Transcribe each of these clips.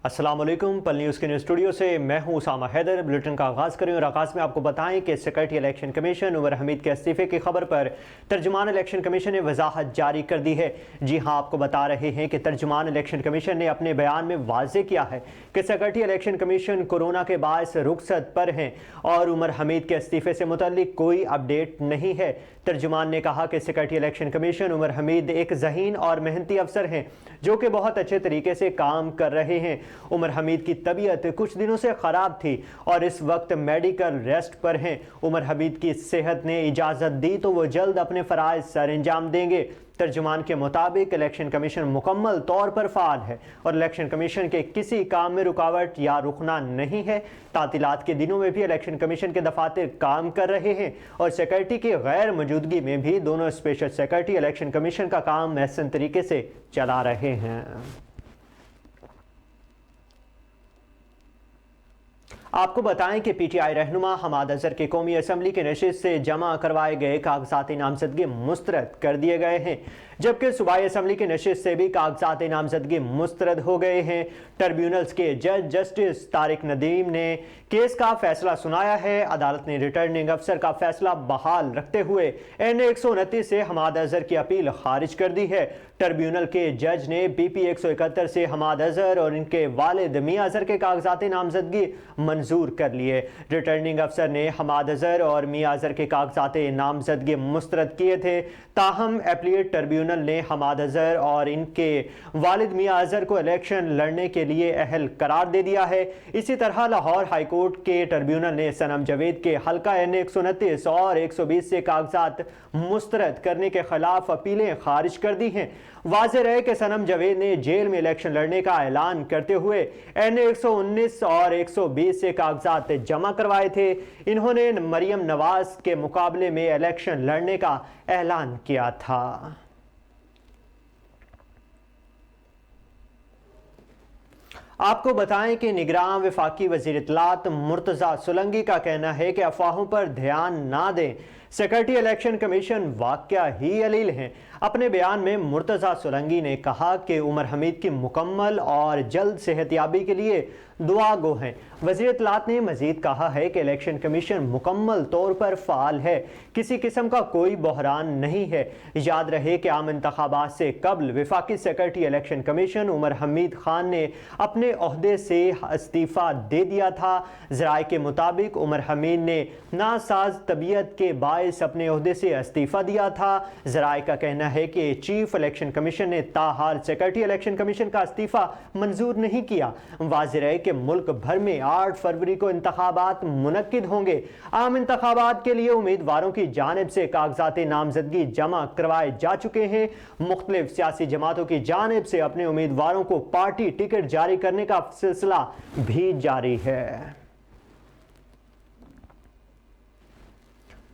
अस्सलाम वालेकुम। पल न्यूज़ के न्यूज़ स्टूडियो से मैं हूं उसामा हैदर। बुलेटिन का आगाज़ करें और आगाज़ में आपको बताएं कि secretary election commission Umar Hamid के इस्तीफे की खबर पर तर्जुमान इलेक्शन कमीशन ने वजाहत जारी कर दी है। जी हां, आपको बता रहे हैं कि तर्जुमान इलेक्शन कमीशन ने अपने बयान में वाज़ेह किया है कि सेक्रेटरी इलेक्शन कमीशन कोरोना के बायस रुखसत पर हैं और उमर हमीद के इस्तीफे से मुतल्लिक कोई अपडेट नहीं है। तर्जुमान ने कहा कि secretary election commission Umar Hamid एक ज़हीन और मेहनती अफसर हैं जो कि बहुत अच्छे तरीके से काम कर रहे हैं। उमर हमीद की तबीयत कुछ दिनों से ख़राब थी और इस वक्त मेडिकल रेस्ट पर हैं। उमर हमीद की सेहत ने इजाज़त दी तो वो जल्द अपने फ़राइज़ सर अंजाम देंगे। तर्जुमान के मुताबिक इलेक्शन कमीशन मुकम्मल तौर पर फ़ाल है और इलेक्शन कमीशन के किसी काम में रुकावट या रुकना नहीं है। तातीलात के दिनों में भी इलेक्शन कमीशन के दफातर काम कर रहे हैं और सेक्रेटरी की गैर मौजूदगी में भी दोनों स्पेशल सेक्रेटरी इलेक्शन कमीशन का काम महसन तरीके से चला रहे हैं। आपको बताएं कि पीटीआई रहनुमा हमाद अजहर की कौमी असम्बली के नशिस्त से जमा करवाए गए कागजात नामजदगी मुस्तरद कर दिए गए हैं, जबकि सूबाई असम्बली की नशिस्त से भी कागजात नामजदगी मुस्तरद हो गए हैं। ट्रिब्यूनल्स के जज जस्टिस तारिक नदीम ने केस का फैसला सुनाया है। अदालत ने रिटर्निंग अफसर का फैसला बहाल रखते हुए NA 129 से हमाद अजहर की अपील खारिज कर दी है। ट्रिब्यूनल के जज ने BP 171 से हमाद अजहर और इनके वालिद मियां अजहर के कागजात नामजदगी मंजूर कर लिए। रिटर्निंग अफसर ने हमाद अजहर और मियां अजहर के कागजात नामजदगी मुस्तरद किए थे, ताहम एपीलेट ट्रिब्यूनल ने हमाद अजहर और इनके वालिद मियां अजहर को इलेक्शन लड़ने के लिए अहल करार दे दिया है। इसी तरह लाहौर हाई कोर्ट के ट्रिब्यूनल ने सनम जवेद के हल्का NA 129 और 120 से कागजात मुस्तरद करने के खिलाफ अपीलें खारिज कर दी हैं। वाज़ेह रहे कि सनम जवेद ने जेल में इलेक्शन लड़ने का ऐलान करते हुए NA 119 और 120 से कागजात जमा करवाए थे। इन्होंने मरियम नवाज के मुकाबले में इलेक्शन लड़ने का ऐलान किया था। आपको बताएं कि निगरान वफाकी वज़ीर इत्तलात मुर्तज़ा सोलंकी का कहना है कि अफवाहों पर ध्यान ना दें, सेक्रेटरी इलेक्शन कमीशन वाकया ही अलील हैं। अपने बयान में मुर्तज़ा सोलंकी ने कहा कि उमर हमीद की मुकम्मल और जल्द सेहतयाबी के लिए दुआ गो हैं। वज़ीर इत्तलात ने मज़ीद कहा है कि इलेक्शन कमीशन मुकम्मल तौर पर फ़ाल है, किसी किस्म का कोई बहरान नहीं है। याद रहे कि आम इंतखाबात से कबल वफाकी secretary election commission Umar Hamid Khan ने अपने ओहदे से इस्तीफ़ा दे दिया था। ज़राए के मुताबिक उमर हमीद ने नासाज तबीयत के बायस अपने ओहदे से इस्तीफ़ा दिया था। ज़राए का कहना है कि चीफ इलेक्शन कमीशन ने ताहाल सेक्रेटरी इलेक्शन कमीशन का इस्तीफ़ा मंजूर नहीं किया। वाज़ेह रहे कि मुल्क भर में 8 फरवरी को इंतखाबात मुनक्किद होंगे। आम इंतखाबात के लिए उम्मीदवारों की जानिब से कागजात नामजदगी जमा करवाए जा चुके हैं। मुख्तलिफ सियासी जमातों की जानिब से अपने उम्मीदवारों को पार्टी टिकट जारी करने का सिलसिला भी जारी है।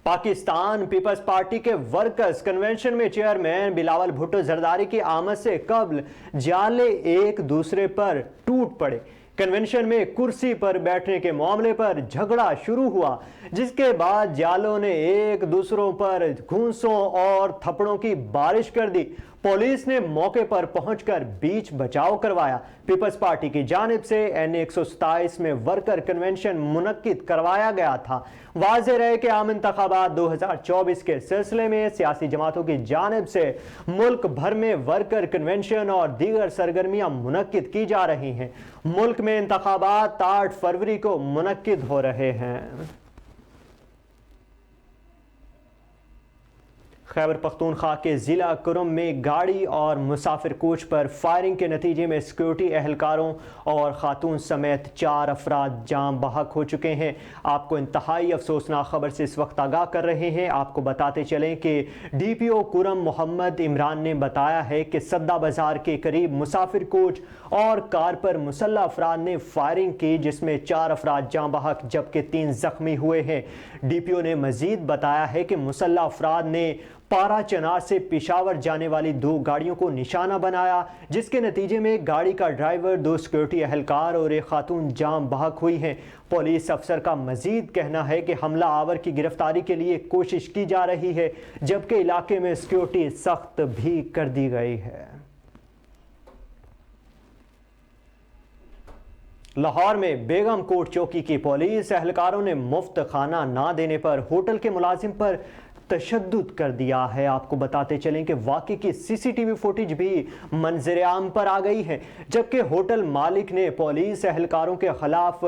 पाकिस्तान पीपल्स पार्टी के वर्कर्स कन्वेंशन में चेयरमैन बिलावल भुट्टो जरदारी की आमद से कबल जाले एक दूसरे पर टूट पड़े। कन्वेंशन में कुर्सी पर बैठने के मामले पर झगड़ा शुरू हुआ, जिसके बाद जालों ने एक दूसरों पर घूंसों और थप्पड़ों की बारिश कर दी। पुलिस ने मौके पर पहुंचकर बीच बचाव करवाया। पीपल्स पार्टी की जानिब से NA 127 में वर्कर कन्वेंशन मुनक्किद करवाया गया था। वाज़ेह रहे कि आम इंतखाबात 2024 के सिलसिले में सियासी जमातों की जानिब से मुल्क भर में वर्कर कन्वेंशन और दीगर सरगर्मियां मुनक्किद की जा रही हैं। मुल्क में इंतखाबात 8 फरवरी को मुनक्किद हो रहे हैं। खैबर पख्तूनख्वा के ज़िला कुरुम में गाड़ी और मुसाफिर कोच पर फायरिंग के नतीजे में सिक्योरिटी एहलकारों और खातून समेत 4 अफराद जान बहक हो चुके हैं। आपको इंतहाई अफसोसनाक खबर से इस वक्त आगाह कर रहे हैं। आपको बताते चलें कि DPO कुरम मोहम्मद इमरान ने बताया है कि सद्दा बाजार के करीब मुसाफिर कोच और कार पर मुसल्लह अफराद ने फायरिंग की, जिसमें 4 अफराद जान बहक जबकि 3 जख्मी हुए हैं। DPO ने मजीद बताया है कि मुसल्लह अफराद ने पारा चनार से पेशावर जाने वाली 2 गाड़ियों को निशाना बनाया, जिसके नतीजे में गाड़ी का ड्राइवर, 2 सिक्योरिटी एहलकार और एक खातून जाम बहक हुई हैं। पुलिस अफसर का मजीद कहना है कि हमला आवर की गिरफ्तारी के लिए कोशिश की जा रही है, जबकि इलाके में सिक्योरिटी सख्त भी कर दी गई है। लाहौर में बेगम कोट चौकी की पुलिस एहलकारों ने मुफ्त खाना ना देने पर होटल के मुलाजिम पर तशद्दुद कर दिया है। आपको बताते चलें कि वाकई की सीसीटीवी फुटेज भी मंजर आम पर आ गई है, जबकि होटल मालिक ने पुलिस एहलकारों के खिलाफ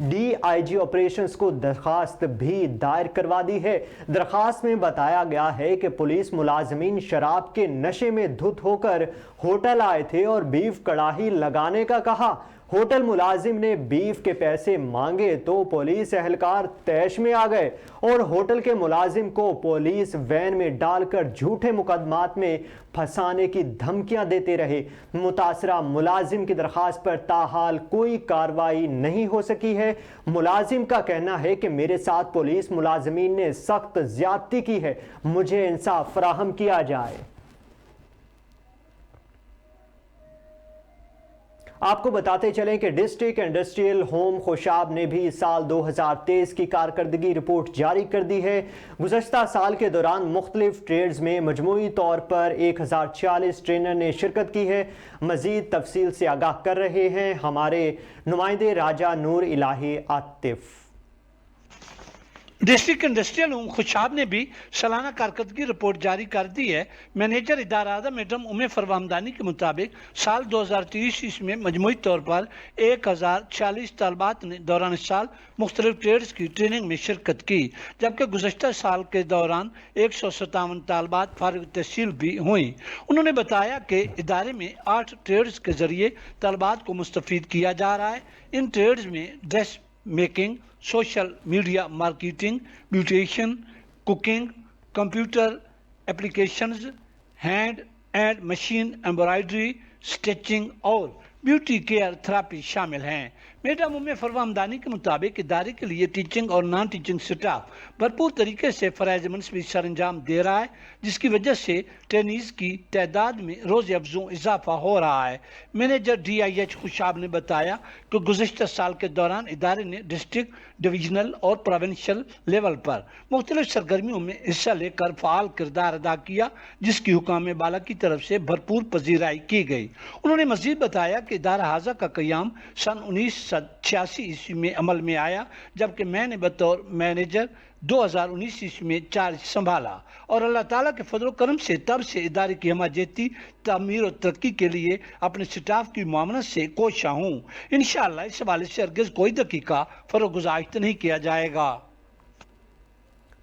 DIG ऑपरेशंस को दरखास्त भी दायर करवा दी है। दरखास्त में बताया गया है कि पुलिस मुलाजमीन शराब के नशे में धुत होकर होटल आए थे और बीफ कड़ाही लगाने का कहा। होटल मुलाजिम ने बीफ के पैसे मांगे तो पुलिस एहलकार तैश में आ गए और होटल के मुलाजिम को पुलिस वैन में डालकर झूठे मुकदमात में फंसाने की धमकियां देते रहे। मुतासरा मुलाजिम की दरखास्त पर ताहाल कोई कार्रवाई नहीं हो सकी है। मुलाजिम का कहना है कि मेरे साथ पुलिस मुलाजिमीन ने सख्त ज्यादती की है, मुझे इंसाफ फराहम किया जाए। आपको बताते चलें कि डिस्ट्रिक्ट इंडस्ट्रियल होम खुशाब ने भी साल 2023 की कारकर्दगी रिपोर्ट जारी कर दी है। गुज़श्ता साल के दौरान मुख्तलिफ ट्रेड्स में मजमूई तौर पर 1040 ट्रेनर ने शिरकत की है। मज़ीद तफसील से आगाह कर रहे हैं हमारे नुमाइंदे Raja Noor Elahi Atif. District industrial home Khushab ने भी सालाना कारकर्दगी रिपोर्ट जारी कर दी है। मैनेजर इदारा मैडम उमे फरवामदानी के मुताबिक साल 2023 में मजमूई तौर पर 1040 तलबात ने दौरान साल मुख्तलिफ ट्रेड्स की ट्रेनिंग में शिरकत की, जबकि गुज़श्ता साल के दौरान 157 तलबात फारिग तहसील भी हुई। उन्होंने बताया कि इदारे में 8 ट्रेड्स के जरिए तलबात को मुस्तफ़ीद किया जा रहा है। इन ट्रेड्स में dress making, social media marketing, beautician, cooking, computer applications, hand and machine embroidery, stitching और ब्यूटी केयर थेरेपी शामिल हैं। मैडम उम्मे फरवामदानी के मुताबिक इदारे के लिए टीचिंग और नॉन टीचिंग स्टाफ भरपूर तरीके से फ़राइज़ मनसबी सर अंजाम दे रहा है, जिसकी वजह से ट्रेनीज़ की तादाद में रोज़ अफजों इजाफा हो रहा है। मैनेजर DIH खुशाब ने बताया कि गुज़श्ता साल के दौरान इदारे ने डिस्ट्रिक्ट, डिवीजनल और प्रोविंशियल लेवल पर मुख्तलिफ सरगर्मियों में हिस्सा लेकर फ़ाल किरदार अदा किया, जिसकी हुकाम बाला की तरफ से भरपूर पजीराई की गई। उन्होंने मज़ीद बताया कि इदारा हाजा का क़याम सन 1986 ईस्वी में अमल में आया, जबकि मैंने बतौर मैनेजर 2019 ईस्वी में चार्ज संभाला और अल्लाह ताला के फजल करम से तब से इदारे की हिमायती तामीर और तरक्की के लिए अपने स्टाफ की मामनत से कोशा हूँ। इंशाअल्लाह इस हवाले से हरगिज़ कोई दकीका फरोगुज़ाश्त नहीं किया जाएगा।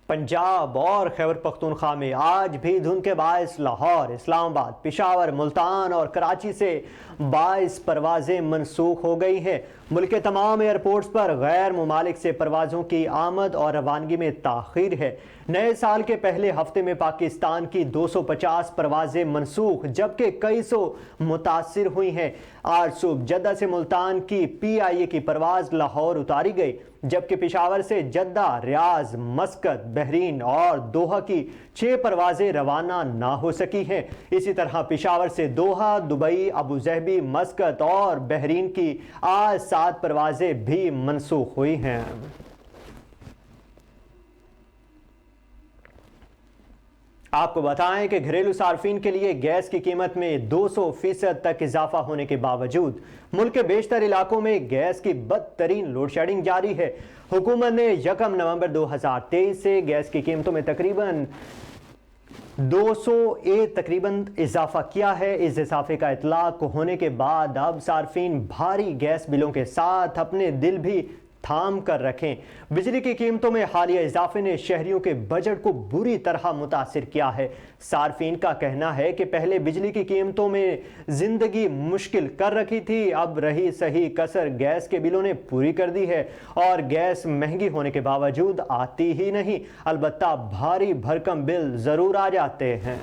पंजाब और खैबर पख्तूनख्वा में आज भी धुंध के बायस लाहौर, इस्लामाबाद, पेशावर, मुल्तान और कराची से 22 परवाजें मनसूख हो गई हैं। मुल्क के तमाम एयरपोर्ट्स पर गैर मुमालिक से परवाज़ों की आमद और रवानगी में ताख़ीर है। नए साल के पहले हफ्ते में पाकिस्तान की 250 परवाजें मनसूख, जबकि कई सौ मुतासिर हुई हैं। आज सुबह जद्दा से मुल्तान की PIA की परवाज़ लाहौर उतारी गई, जबकि पेशावर से जद्दा, रियाज, मस्कत, बहरीन और दोहा की 6 परवाजें रवाना ना हो सकी हैं। इसी तरह पेशावर से दोहा, दुबई, अबू ज़हबी, मस्कत और बहरीन की आज 7 परवाजें भी मनसूख हुई हैं। आपको बताएं कि घरेलू सार्फिन के लिए गैस की कीमत में 200% तक इजाफा होने के बावजूद मुल्क के बेशतर इलाकों में गैस की बदतरीन लोड शेडिंग जारी है। हुकूमत ने 1 नवंबर 2023 से गैस की कीमतों में तकरीबन 200 तकरीबन इजाफा किया है। इस इजाफे का इतलाक होने के बाद अब सार्फिन भारी गैस बिलों के साथ अपने दिल भी थाम कर रखें। बिजली की कीमतों में हालिया इजाफे ने शहरियों के बजट को बुरी तरह मुतासिर किया है। सार्फिन का कहना है कि पहले बिजली की कीमतों में जिंदगी मुश्किल कर रखी थी, अब रही सही कसर गैस के बिलों ने पूरी कर दी है और गैस महंगी होने के बावजूद आती ही नहीं, अलबत्ता भारी भरकम बिल जरूर आ जाते हैं।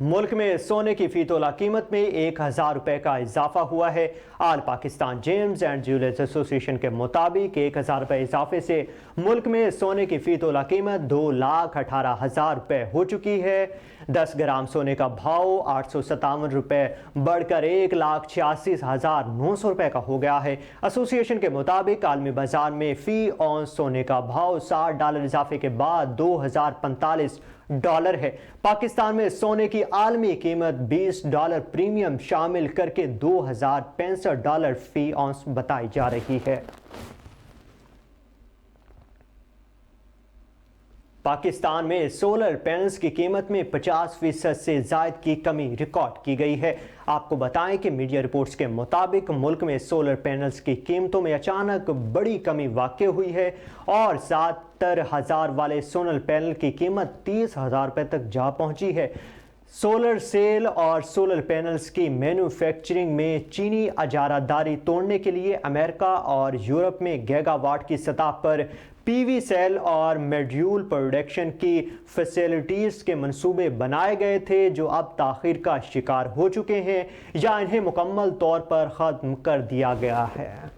मुल्क में सोने की फी तोला कीमत में 1000 रुपए का इजाफा हुआ है। All Pakistan gems and jewellers association के मुताबिक 1000 रुपए इजाफे से मुल्क में सोने की फी तोला कीमत 2,18,000 रुपए हो चुकी है। 10 ग्राम सोने का भाव 857 रुपए बढ़कर 1,86,900 रुपए का हो गया है। एसोसिएशन के मुताबिक आलमी बाजार में फी औंस सोने का भाव $60 इजाफे के बाद 2045 डॉलर है। पाकिस्तान में सोने की आलमी कीमत $20 प्रीमियम शामिल करके $2065 फी औंस बताई जा रही है। पाकिस्तान में सोलर पैनल्स की कीमत में 50% से ज़ायद की कमी रिकॉर्ड की गई है। आपको बताएं कि मीडिया रिपोर्ट्स के मुताबिक मुल्क में सोलर पैनल्स की कीमतों में अचानक बड़ी कमी वाक़ई हुई है और 70,000 वाले सोलर पैनल की कीमत 30,000 रुपये तक जा पहुंची है। सोलर सेल और सोलर पैनल्स की मैन्युफैक्चरिंग में चीनी इजारादारी तोड़ने के लिए अमेरिका और यूरोप में गीगावाट की सतह पर पीवी सेल और मॉड्यूल प्रोडक्शन की फैसिलिटीज़ के मंसूबे बनाए गए थे, जो अब ताख़ीर का शिकार हो चुके हैं या इन्हें मुकम्मल तौर पर ख़त्म कर दिया गया है।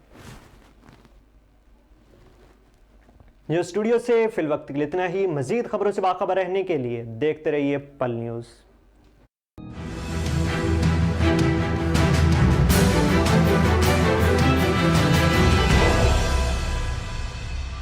न्यूज़ स्टूडियो से फिल वक्त के लिए इतना ही। मज़ीद खबरों से बाखबर रहने के लिए देखते रहिए पल न्यूज़।